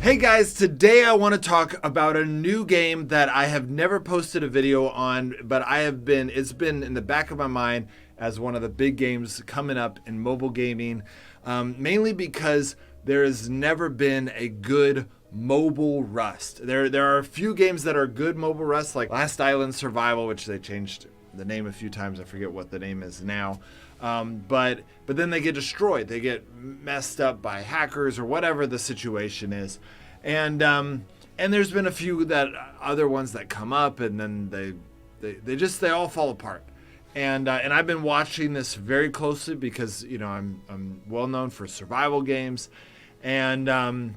Hey guys, today I want to talk about a new game that I have never posted a video on, but it's been in the back of my mind as one of the big games coming up in mobile gaming, mainly because there has never been a good mobile Rust. There are a few games that are good mobile Rust, like Last Island Survival, which they changed the name a few times. I forget what the name is now. But then they get destroyed. They get messed up by hackers or whatever the situation is. And there's been a few other ones that come up, and then they all fall apart. And I've been watching this very closely because I'm well known for survival games, and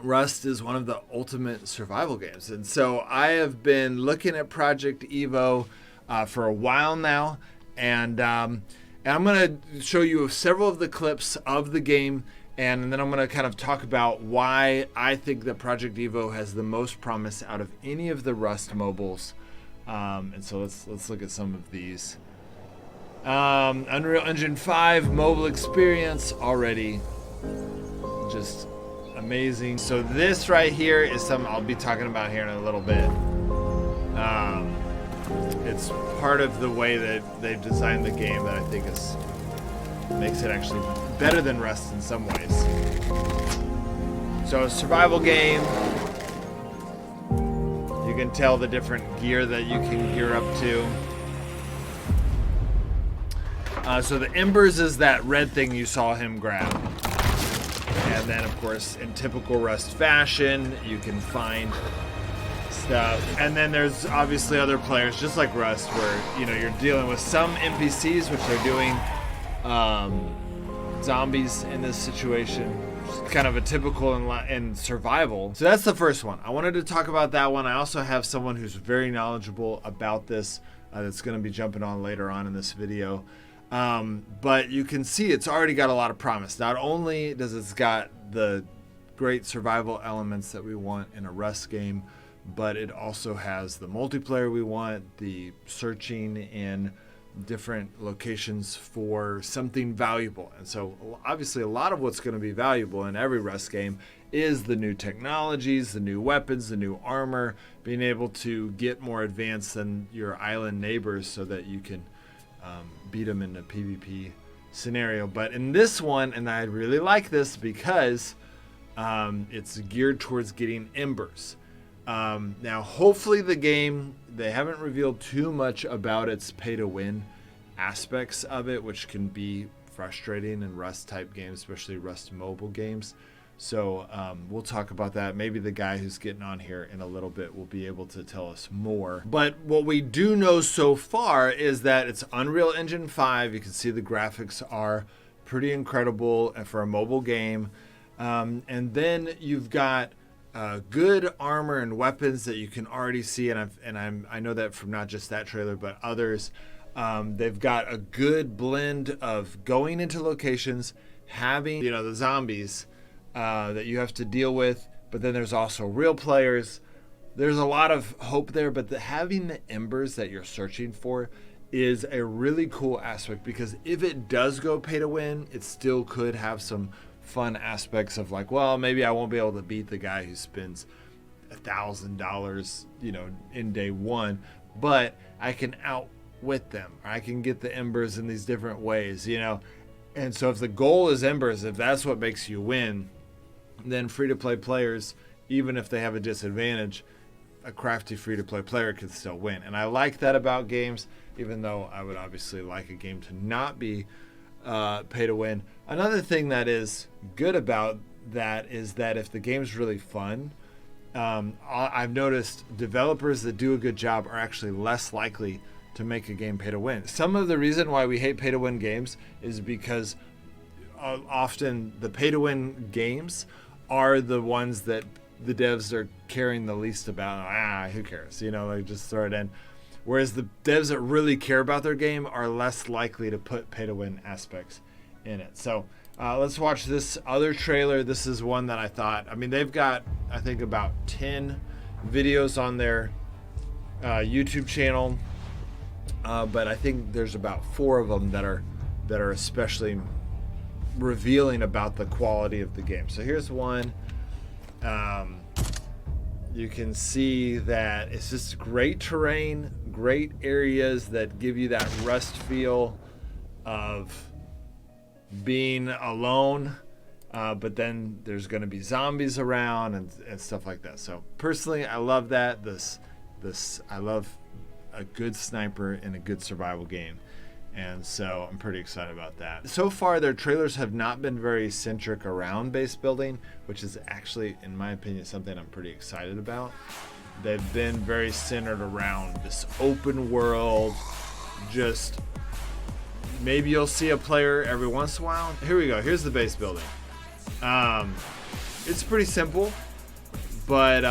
Rust is one of the ultimate survival games. And so I have been looking at Project Evo for a while now, and I'm going to show you several of the clips of the game, and then I'm going to kind of talk about why I think that Project Evo has the most promise out of any of the Rust mobiles. And so let's look at some of these. Unreal Engine 5 mobile experience already just amazing. So this right here is something I'll be talking about here in a little bit. It's part of the way that they've designed the game that I think makes it actually better than Rust in some ways. So a survival game. You can tell the different gear that you can gear up to. So the Embers is that red thing you saw him grab. And then, of course, in typical Rust fashion, you can find stuff. And then there's obviously other players, just like Rust, where you're dealing with some NPCs, which are doing zombies in this situation. It's kind of a typical in survival. So that's the first one. I wanted to talk about that one. I also have someone who's very knowledgeable about this that's going to be jumping on later on in this video. But you can see it's already got a lot of promise. Not only does it's got the great survival elements that we want in a Rust game, but it also has the multiplayer we want, the searching in different locations for something valuable. And so obviously a lot of what's going to be valuable in every Rust game is the new technologies, the new weapons, the new armor, being able to get more advanced than your island neighbors so that you can beat them in a PvP scenario. But in this one, and I really like this because it's geared towards getting Embers. Now, hopefully the game, they haven't revealed too much about its pay-to-win aspects of it, which can be frustrating in Rust-type games, especially Rust mobile games. So we'll talk about that. Maybe the guy who's getting on here in a little bit will be able to tell us more. But what we do know so far is that it's Unreal Engine 5. You can see the graphics are pretty incredible for a mobile game. And then you've got good armor and weapons that you can already see, I know that from not just that trailer but others. They've got a good blend of going into locations, having the zombies that you have to deal with, but then there's also real players. There's a lot of hope there, but having the Embers that you're searching for is a really cool aspect, because if it does go pay to win, it still could have some fun aspects of like, well, maybe I won't be able to beat the guy who spends $1,000 in day one, but I can outwit them, or I can get the Embers in these different ways. And so if the goal is Embers, if that's what makes you win, then free-to-play players, even if they have a disadvantage, a crafty free-to-play player can still win. And I like that about games, even though I would obviously like a game to not be pay to win. Another thing that is good about that is that if the game's really fun, I've noticed developers that do a good job are actually less likely to make a game pay to win. Some of the reason why we hate pay to win games is because often the pay to win games are the ones that the devs are caring the least about. Who cares? They just throw it in. Whereas the devs that really care about their game are less likely to put pay-to-win aspects in it. So let's watch this other trailer. This is one that I thought, they've got, I think, about 10 videos on their YouTube channel. But I think there's about 4 of them that are especially revealing about the quality of the game. So here's one. You can see that it's just great terrain, great areas that give you that Rust feel of being alone, but then there's going to be zombies around and stuff like that. So personally, I love that. I love a good sniper in a good survival game. And so I'm pretty excited about that. So far, their trailers have not been very centric around base building, which is actually, in my opinion, something I'm pretty excited about. They've been very centered around this open world. Just maybe you'll see a player every once in a while. Here we go. Here's the base building. It's pretty simple, but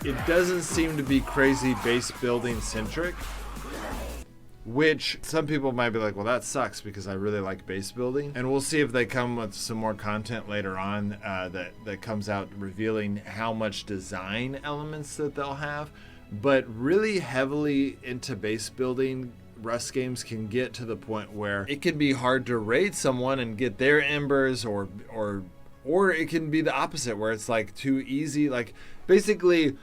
it doesn't seem to be crazy base building centric. Which some people might be like, well, that sucks because I really like base building. And we'll see if they come with some more content later on that comes out revealing how much design elements that they'll have. But really heavily into base building, Rust games can get to the point where it can be hard to raid someone and get their embers, or it can be the opposite where it's like too easy. Like basically,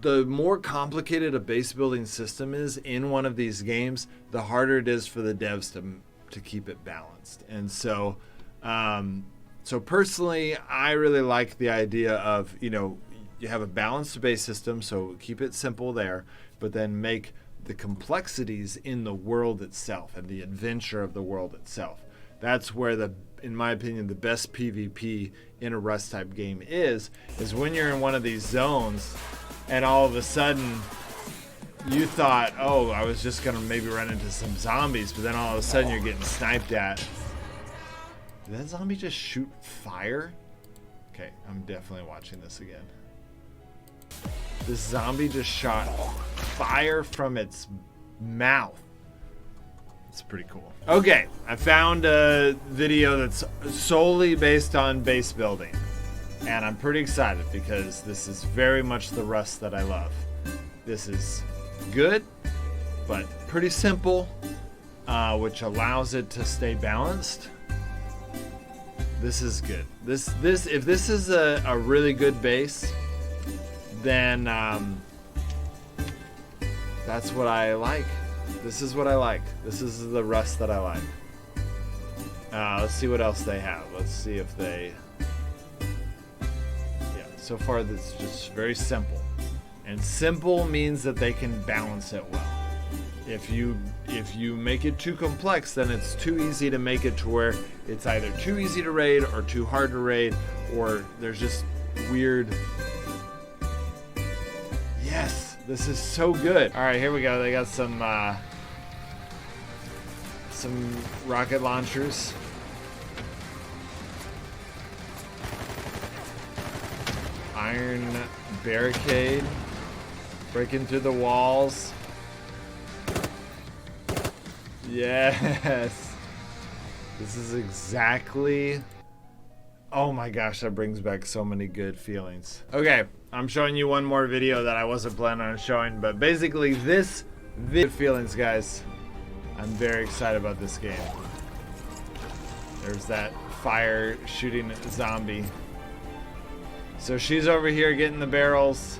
the more complicated a base building system is in one of these games, the harder it is for the devs to keep it balanced. And so, so personally, I really like the idea of, you have a balanced base system, so keep it simple there, but then make the complexities in the world itself and the adventure of the world itself. That's where in my opinion, the best PvP in a Rust type game is when you're in one of these zones and all of a sudden you thought, oh, I was just going to maybe run into some zombies, but then all of a sudden you're getting sniped at. Did that zombie just shoot fire? Okay, I'm definitely watching this again. This zombie just shot fire from its mouth. It's pretty cool. Okay, I found a video that's solely based on base building. And I'm pretty excited because this is very much the Rust that I love. This is good, but pretty simple, which allows it to stay balanced. This is good. If this is a really good base, then that's what I like. This is what I like. This is the Rust that I like. Let's see what else they have. Let's see if they... So far, it's just very simple. And simple means that they can balance it well. If you make it too complex, then it's too easy to make it to where it's either too easy to raid or too hard to raid, or there's just weird... Yes, this is so good. All right, here we go. They got some rocket launchers. Iron barricade, breaking through the walls. Yes, this is exactly, oh my gosh, that brings back so many good feelings. Okay, I'm showing you one more video that I wasn't planning on showing, but basically this video feelings, guys. I'm very excited about this game. There's that fire shooting zombie. So she's over here getting the barrels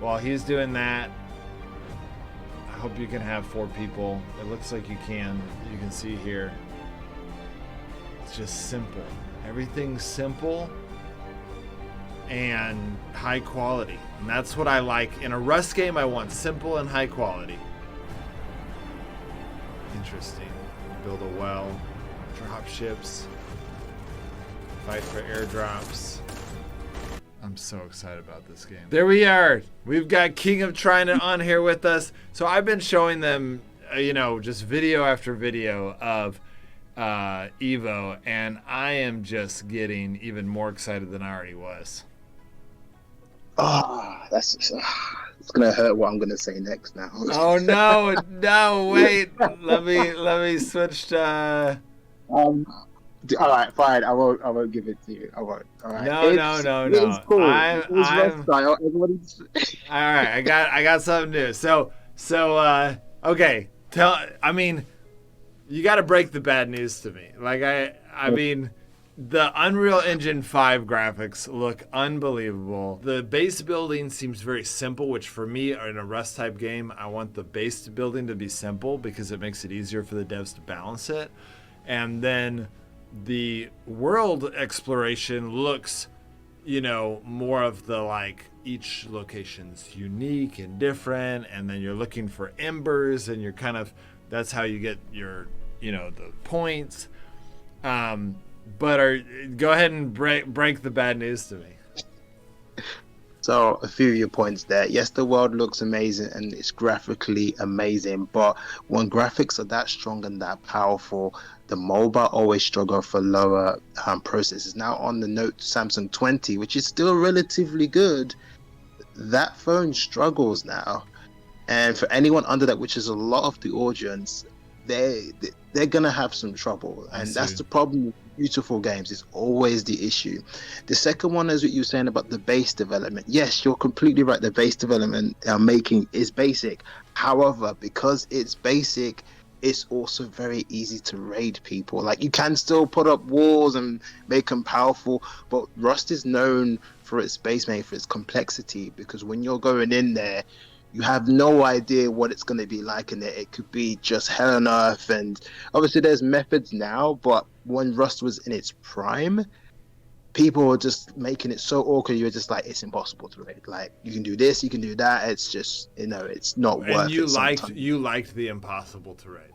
while he's doing that. I hope you can have 4 people. It looks like you can. You can see here. It's just simple. Everything's simple and high quality. And that's what I like. In a Rust game, I want simple and high quality. Interesting. Build a well. Drop ships. Fight for airdrops. I'm so excited about this game. There we are. We've got King of Trident on here with us. So I've been showing them, just video after video of Evo, and I am just getting even more excited than I already was. It's gonna hurt what I'm gonna say next now. Oh no, wait. Let me switch to. All right, fine. I won't give it to you. I won't. All right. No. It's cool. All right, I got something new. So, okay. You got to break the bad news to me. Like I mean, The Unreal Engine 5 graphics look unbelievable. The base building seems very simple, which for me, in a Rust type game, I want the base building to be simple because it makes it easier for the devs to balance it. And then the world exploration looks, more of the like each location's unique and different. And then you're looking for embers and you're that's how you get your, the points. But go ahead and break the bad news to me. So a few of your points there. Yes, the world looks amazing and it's graphically amazing, but when graphics are that strong and that powerful, the mobile always struggle for lower processors. Now on the Note Samsung 20, which is still relatively good, that phone struggles now. And for anyone under that, which is a lot of the audience, they're gonna have some trouble, and that's the problem with beautiful games. It's always the issue. The second one is what you were saying about the base development. Yes, you're completely right. The base development making is basic. However, because it's basic, it's also very easy to raid people. Like, you can still put up walls and make them powerful, but Rust is known for its base making, for its complexity, because when you're going in there, you have no idea what it's going to be like in there. It could be just hell on earth, and obviously there's methods now, but when Rust was in its prime, people were just making it so awkward. You were just like, it's impossible to raid. Like, you can do this, you can do that. It's just, it's not worth it. And you liked the impossible to raid.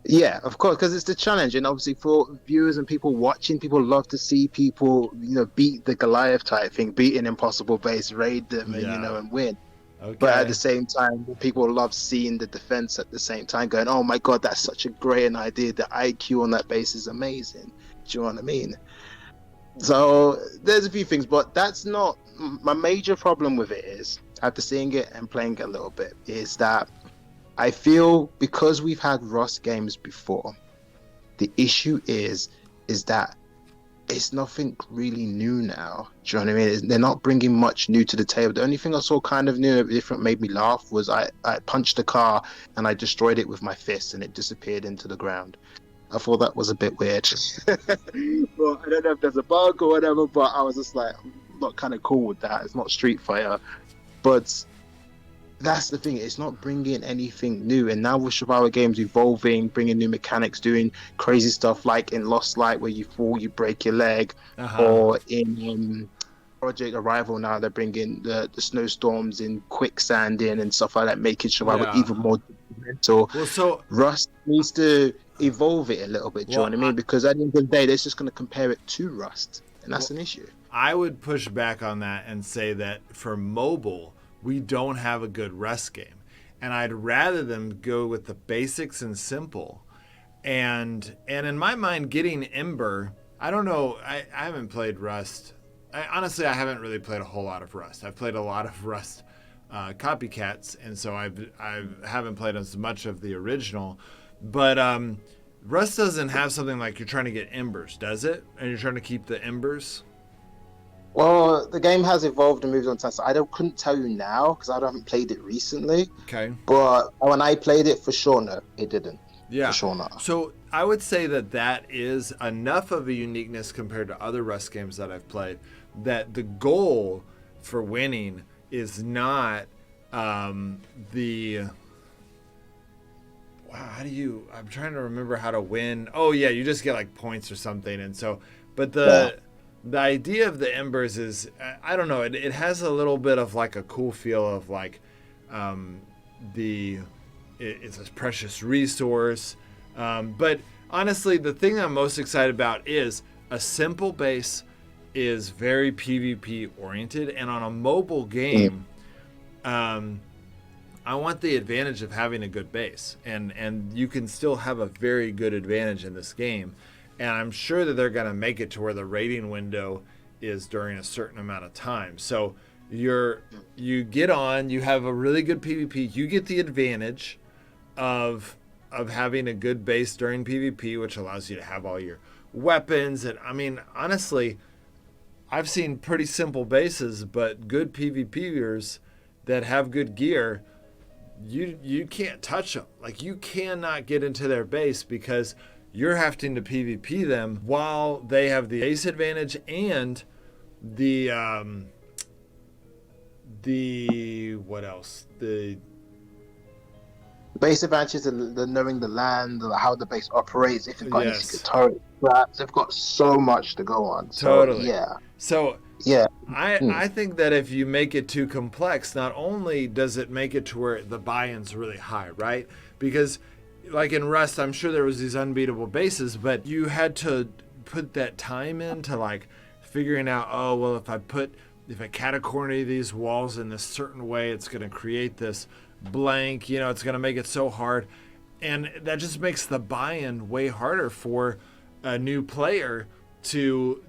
Yeah, of course, because it's the challenge, and obviously for viewers and people watching, people love to see people, beat the Goliath type thing, beat an impossible base, raid them, and and win. Okay. But at the same time, people love seeing the defense at the same time, going, oh my god, that's such a great idea. The IQ on that base is amazing. Do you know what I mean? So there's a few things, but that's not my major problem with it. Is after seeing it and playing it a little bit, is that I feel because we've had Rust games before, the issue is that it's nothing really new now. Do you know what I mean? They're not bringing much new to the table. The only thing I saw kind of new, different, made me laugh was I punched a car and I destroyed it with my fist and it disappeared into the ground. I thought that was a bit weird. Well, I don't know if there's a bug or whatever, but I was just like, I'm not kind of cool with that. It's not Street Fighter. But that's the thing, it's not bringing anything new. And now with survival games evolving, bringing new mechanics, doing crazy stuff like in Lost Light where you fall, you break your leg, or in Project Arrival now they're bringing the snowstorms in quicksand in and stuff like that, making survival even more mental. Well, so Rust needs to evolve it a little bit, do you know what I mean? Because at the end of the day, they're just going to compare it to Rust, and that's an issue. I would push back on that and say that for mobile, we don't have a good Rust game. And I'd rather them go with the basics and simple. And in my mind, getting Ember, I don't know, I haven't played Rust. Honestly, I haven't really played a whole lot of Rust. I've played a lot of Rust copycats, and so I haven't played as much of the original. But Rust doesn't have something like you're trying to get embers, does it? And you're trying to keep the embers? Well, the game has evolved and moved on to so couldn't tell you now because I haven't played it recently. Okay. But when I played it, for sure, no, it didn't. Yeah. For sure not. So I would say that is enough of a uniqueness compared to other Rust games that I've played, that the goal for winning is not the... Wow, I'm trying to remember how to win. Oh, yeah, you just get like points or something. And so, but the idea of the embers is, I don't know, it has a little bit of like a cool feel of like it's a precious resource. But honestly, the thing I'm most excited about is a simple base is very PvP oriented. And on a mobile game, I want the advantage of having a good base. And you can still have a very good advantage in this game. And I'm sure that they're going to make it to where the rating window is during a certain amount of time. So you get on, you have a really good PvP, you get the advantage of having a good base during PvP, which allows you to have all your weapons. And I mean, honestly, I've seen pretty simple bases, but good PvPers that have good gear, you can't touch them. Like, you cannot get into their base because you're having to PvP them while they have the base advantage and the what else? The base advantages and the knowing the land, how the base operates, if they've got any Yes. secret turret traps, they've got so much to go on. So, Totally. yeah. So Yeah. I think that if you make it too complex, not only does it make it to where the buy-in's really high, right? Because like in Rust, I'm sure there was these unbeatable bases, but you had to put that time into like figuring out, oh, well, if I catacorny these walls in this certain way, it's going to create this blank, it's going to make it so hard. And that just makes the buy-in way harder for a new player to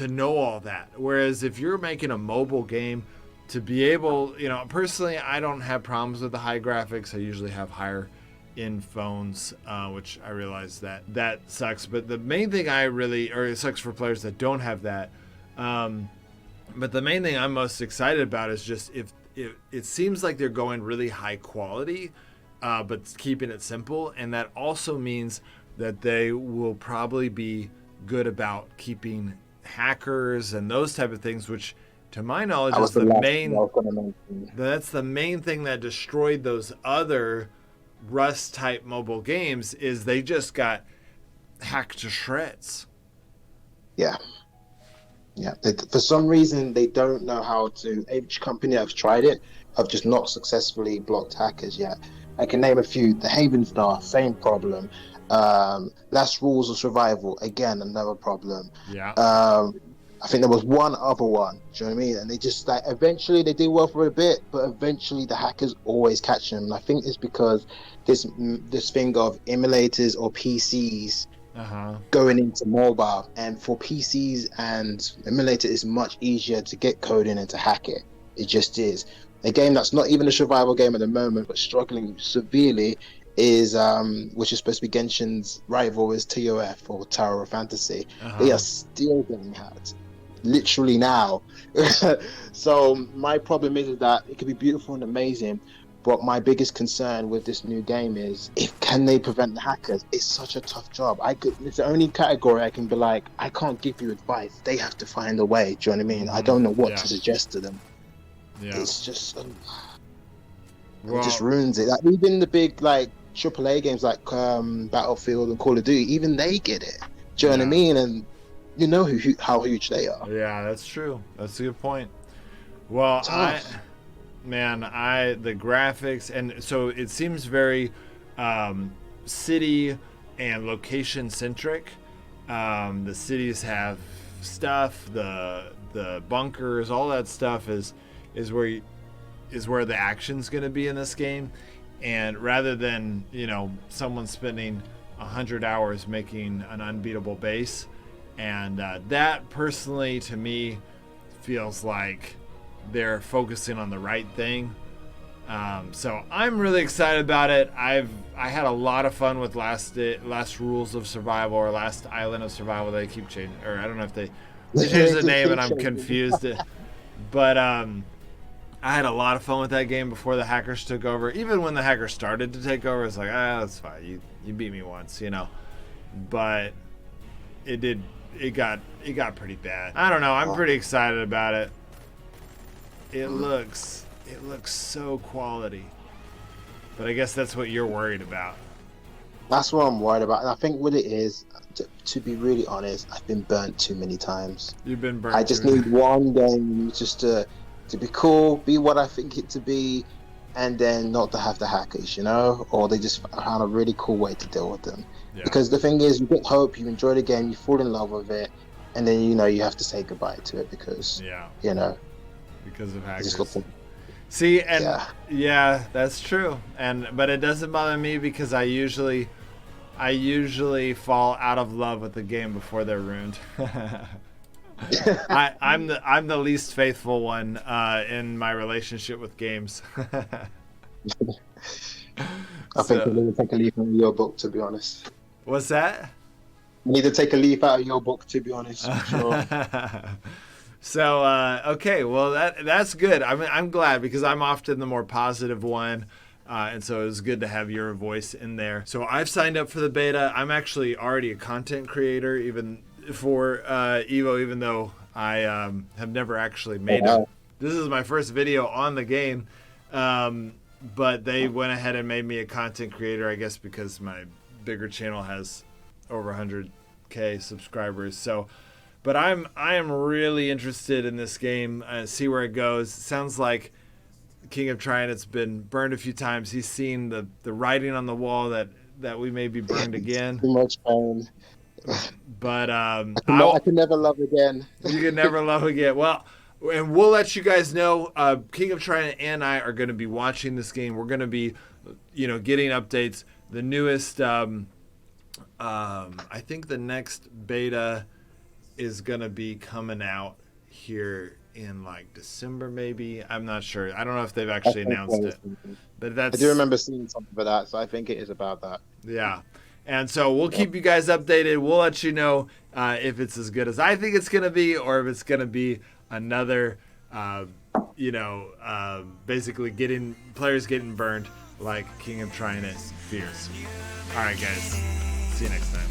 know all that. Whereas if you're making a mobile game, to be able, personally, I don't have problems with the high graphics. I usually have higher in phones, which I realize that sucks. But the main thing it sucks for players that don't have that. But the main thing I'm most excited about is just if it seems like they're going really high quality, but keeping it simple. And that also means that they will probably be good about keeping hackers and those type of things, which to my knowledge is that's the main thing that destroyed those other Rust type mobile games, is they just got hacked to shreds. Yeah. For some reason, they don't know how to. Each company that's tried it have just not successfully blocked hackers yet. I can name a few. The Haven Star, same problem. Last Rules of Survival, again, another problem. Yeah. I think there was one other one. Do you know what I mean? And they just eventually they did well for a bit, but eventually the hackers always catch them. And I think it's because this thing of emulators or PCs going into mobile, and for PCs and emulator is much easier to get code in and to hack it. It just is. A game that's not even a survival game at the moment, but struggling severely is which is supposed to be Genshin's rival, is TOF, or Tower of Fantasy. They are still getting hacked, literally now. So my problem is that it could be beautiful and amazing, but my biggest concern with this new game is can they prevent the hackers? It's such a tough job. It's the only category I can be like, I can't give you advice. They have to find a way. Do you know what I mean? I don't know what to suggest to them. Yeah. It's just it just ruins it. Like, even the big AAA games like Battlefield and Call of Duty, even they get it. Do you know what I mean? And you know how huge they are. Yeah, that's true. That's a good point. Well, the graphics, and so it seems very city and location centric. The cities have stuff, the bunkers, all that stuff is where the action's going to be in this game. And rather than someone spending 100 hours making an unbeatable base, and that personally to me feels like they're focusing on the right thing. So I'm really excited about it. I had a lot of fun with last Rules of Survival, or Last Island of Survival. They keep changing, or I don't know if they changed the name and I'm confused. But I had a lot of fun with that game before the hackers took over. Even when the hackers started to take over, it's like, that's fine. You beat me once, But it got pretty bad. I don't know. I'm pretty excited about it. It looks so quality. But I guess that's what you're worried about. That's what I'm worried about. And I think what it is, to be really honest, I've been burnt too many times. You've been burnt. I just need one game just to be cool, be what I think it to be, and then not to have the hackers, or they just found a really cool way to deal with them. Yeah. Because the thing is, you get hope, you enjoy the game, you fall in love with it, and then you have to say goodbye to it because because of hackers. See, and yeah, that's true. But it doesn't bother me because I usually fall out of love with the game before they're ruined. I'm the least faithful one in my relationship with games. I think I need to take a leaf out of your book, to be honest. What's that? I need to take a leaf out of your book, to be honest. Sure. So okay, well that's good. I'm glad because I'm often the more positive one. And so it was good to have your voice in there. So I've signed up for the beta. I'm actually already a content creator, even for Evo, even though I have never actually made it. This is my first video on the game, but they went ahead and made me a content creator, I guess because my bigger channel has over 100K subscribers. So, but I am really interested in this game. See where it goes. It sounds like King of Triton's been burned a few times. He's seen the writing on the wall that we may be burned again. Too much pain. But I can never love again. You can never love again. Well, and we'll let you guys know. King of Triton and I are going to be watching this game. We're going to be, getting updates. The newest, I think the next beta is going to be coming out here in like December, maybe. I'm not sure. I don't know if they've actually announced it. But I do remember seeing something for that, so I think it is about that. Yeah. And so we'll keep you guys updated. We'll let you know if it's as good as I think it's going to be, or if it's going to be another, basically players getting burned like King of Triton fears. All right, guys. See you next time.